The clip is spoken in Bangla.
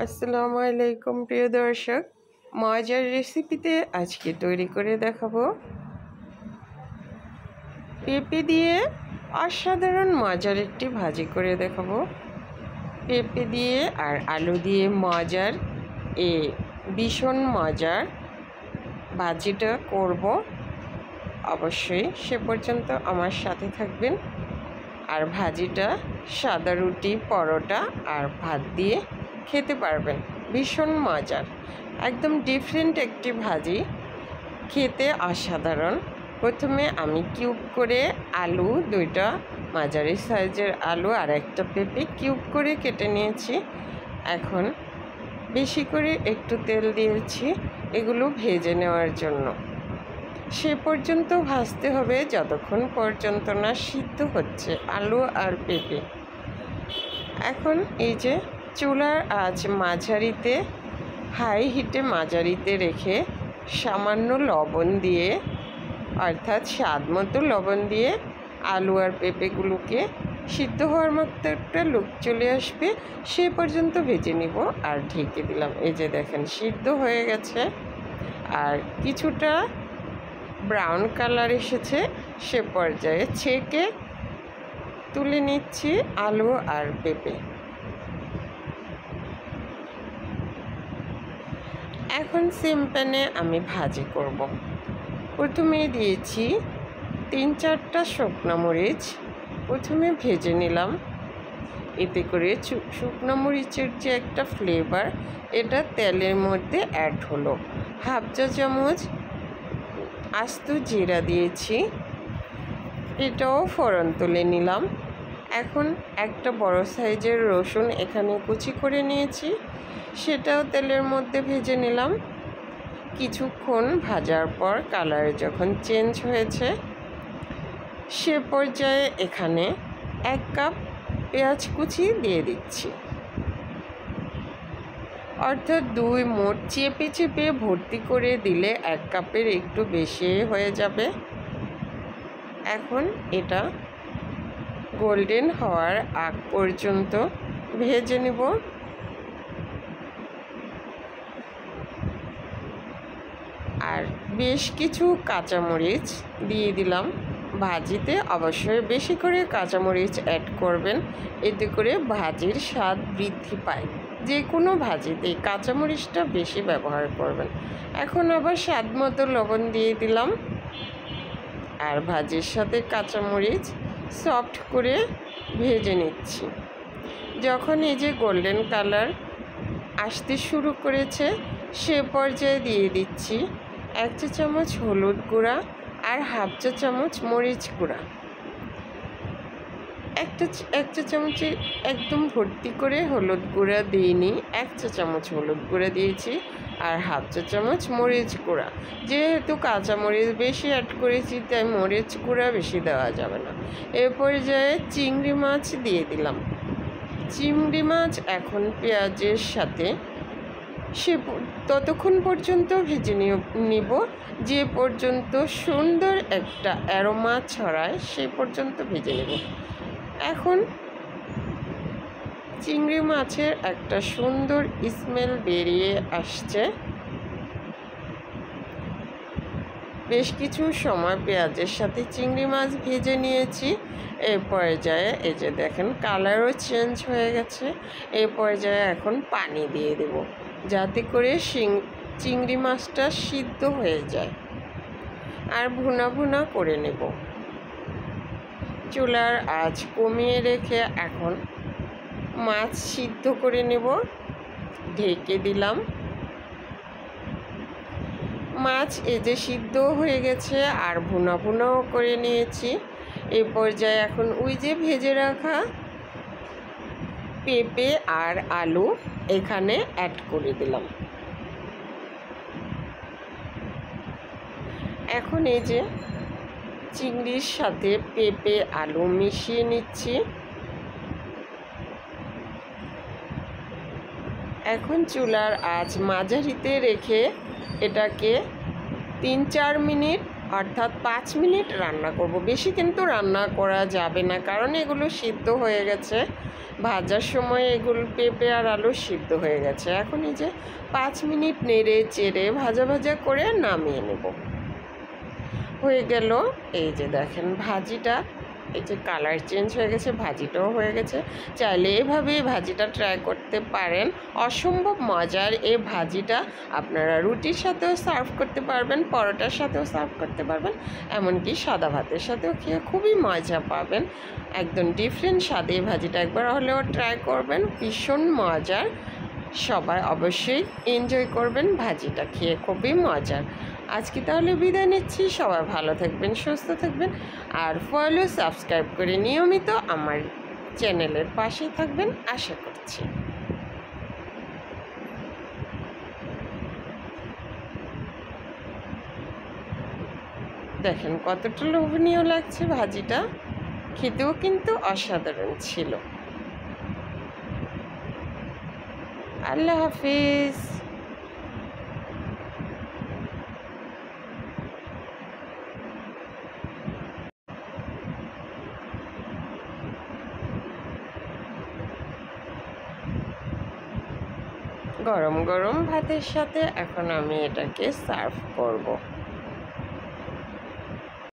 আসসালামু আলাইকুম প্রিয় দর্শক, মজার রেসিপিতে আজকে তৈরি করে দেখাবো পেঁপে দিয়ে অসাধারণ মজার একটি ভাজি করে দেখাবো। পেঁপে দিয়ে আর আলু দিয়ে মজার ভীষণ মজার ভাজিটা করব। অবশ্যই সে পর্যন্ত আমার সাথে থাকবেন। আর ভাজিটা সাদা রুটি, পরোটা আর ভাত দিয়ে খেতে পারবেন। ভীষণ মজার, একদম ডিফারেন্ট একটি ভাজি, খেতে অসাধারণ। প্রথমে আমি কিউব করে আলু, দুইটা মাঝারি সাইজের আলু আর একটা পেঁপে কিউব করে কেটে নিয়েছি। এখন বেশি করে একটু তেল দিয়েছি এগুলো ভেজে নেওয়ার জন্য। সে পর্যন্ত ভাজতে হবে যতক্ষণ পর্যন্ত না সিদ্ধ হচ্ছে আলু আর পেঁপে। এখন এই যে চুলার আঁচ মাঝারিতে, হাই হিটে মাঝারিতে রেখে সামান্য লবণ দিয়ে, অর্থাৎ স্বাদ মতো লবণ দিয়ে আলু আর পেঁপেগুলোকে সিদ্ধ হওয়ার মতো একটা লুক চলে আসবে সে পর্যন্ত ভেজে নিব। আর ঢেকে দিলাম। এই যে দেখেন সিদ্ধ হয়ে গেছে আর কিছুটা ব্রাউন কালার এসেছে। সে পর্যায়ে ছেঁকে তুলে নিচ্ছি আলু আর পেঁপে। এখন সেম প্যানে আমি ভাজি করব। প্রথমে দিয়েছি 3-4টা শুকনো মরিচ, প্রথমে ভেজে নিলাম। এতে করে শুকনো মরিচের যে একটা ফ্লেভার, এটা তেলের মধ্যে অ্যাড হলো। হাফ চা চামচ আস্ত জিরা দিয়েছি, এটাও ফোড়ন তুলে নিলাম। এখন একটা বড় সাইজের রসুন এখানে কুচি করে নিয়েছি, সেটাও তেলের মধ্যে ভেজে নিলাম। কিছুক্ষণ ভাজার পর কালার যখন চেঞ্জ হয়েছে সে পর্যায়ে এখানে 1 কাপ পেঁয়াজ কুচি দিয়ে দিচ্ছি। অর্থাৎ 2 মোট চেপে চেপে ভর্তি করে দিলে 1 কাপের একটু বেশি হয়ে যাবে। এখন এটা গোল্ডেন হওয়ার আগ পর্যন্ত ভেজে নেব। আর বেশ কিছু কাঁচামরিচ দিয়ে দিলাম। ভাজিতে অবশ্যই বেশি করে কাঁচামরিচ অ্যাড করবেন, এতে করে ভাজির স্বাদ বৃদ্ধি পায়। যে কোনো ভাজিতে কাঁচামরিচটা বেশি ব্যবহার করবেন। এখন আবার স্বাদ মতো লবণ দিয়ে দিলাম। আর ভাজির সাথে কাঁচামরিচ সফট করে ভেজে নিচ্ছি। যখন এই যে গোল্ডেন কালার আসতে শুরু করেছে সে পর্যায়ে দিয়ে দিচ্ছি 1 চা চামচ হলুদ গুঁড়া আর হাফ চা চামচ মরিচ গুঁড়া। এক চা চামচে একদম ভর্তি করে হলুদ গুঁড়া দিইনি, 1 চা চামচ হলুদ গুঁড়া দিয়েছি আর হাফ চা চামচ মরিচ গুঁড়া। যেহেতু কাঁচামরিচ বেশি অ্যাড করেছি তাই মরিচ গুঁড়া বেশি দেওয়া যাবে না। এ পর্যায়ে চিংড়ি মাছ দিয়ে দিলাম। চিংড়ি মাছ এখন পেঁয়াজের সাথে ততক্ষণ পর্যন্ত ভেজে নিব যে পর্যন্ত সুন্দর একটা অ্যারোমা ছড়ায়, সে পর্যন্ত ভেজে নেব। এখন চিংড়ি মাছের একটা সুন্দর স্মেল বেরিয়ে আসছে। বেশ কিছু সময় পেঁয়াজের সাথে চিংড়ি মাছ ভেজে নিয়েছি। এই পর্যায়ে এই যে দেখেন কালারও চেঞ্জ হয়ে গেছে। এই পর্যায়ে এখন পানি দিয়ে দেব যাতে করে চিংড়ি মাছটা সিদ্ধ হয়ে যায়। আর ভুনা ভুনা করে নেব। চুলার আঁচ কমিয়ে রেখে এখন মাছ সিদ্ধ করে নেব। ঢেকে দিলাম। মাছ এই যে সিদ্ধ হয়ে গেছে আর ভুনা ভুনাও করে নিয়েছি। এই পর্যায়ে এখন ওই যে ভেজে রাখা পেঁপে আর আলু এখানে অ্যাড করে দিলাম। এখন এই যে চিংড়ির সাথে পেঁপে আলু মিশিয়ে নিচ্ছি। এখন চুলার আঁচ মাঝারিতে রেখে এটাকে 3-4 মিনিট অর্থাৎ 5 মিনিট রান্না করব। বেশি কিন্তু রান্না করা যাবে না, কারণ এগুলো সিদ্ধ হয়ে গেছে। ভাজার সময় এগুলো পেঁপে আর আলু সিদ্ধ হয়ে গেছে। এখন এই যে 5 মিনিট নেড়ে চেড়ে ভাজা ভাজা করে নামিয়ে নেব। হয়ে গেল। এই যে দেখেন ভাজিটা, এই যে কালার চেঞ্জ হয়ে গেছে, ভাজিটাও হয়ে গেছে। চাইলে এভাবে ভাজিটা ট্রাই করতে পারেন। অসম্ভব মজার এই ভাজিটা আপনারা রুটির সাথেও সার্ভ করতে পারবেন, পরোটার সাথেও সার্ভ করতে পারবেন, এমনকি সাদা ভাতের সাথেও খেয়ে খুবই মজা পাবেন। একদম ডিফারেন্ট স্বাদে এই ভাজিটা একবার হলেও ট্রাই করবেন, ভীষণ মজার। সবাই অবশ্যই এনজয় করবেন, ভাজিটা খেয়ে খুবই মজার। আজকে তাহলে বিদায় নিচ্ছি। সবাই ভালো থাকবেন, সুস্থ থাকবেন, আর ফলো সাবস্ক্রাইব করে নিয়মিত আমার চ্যানেলের পাশে থাকবেন আশা করছি। দেখেন কতটা লোভনীয় লাগছে ভাজিটা, খেতেও কিন্তু অসাধারণ ছিল। আল্লাহ হাফিজ। গরম গরম ভাতের সাথে এখন আমি এটাকে সার্ভ করব।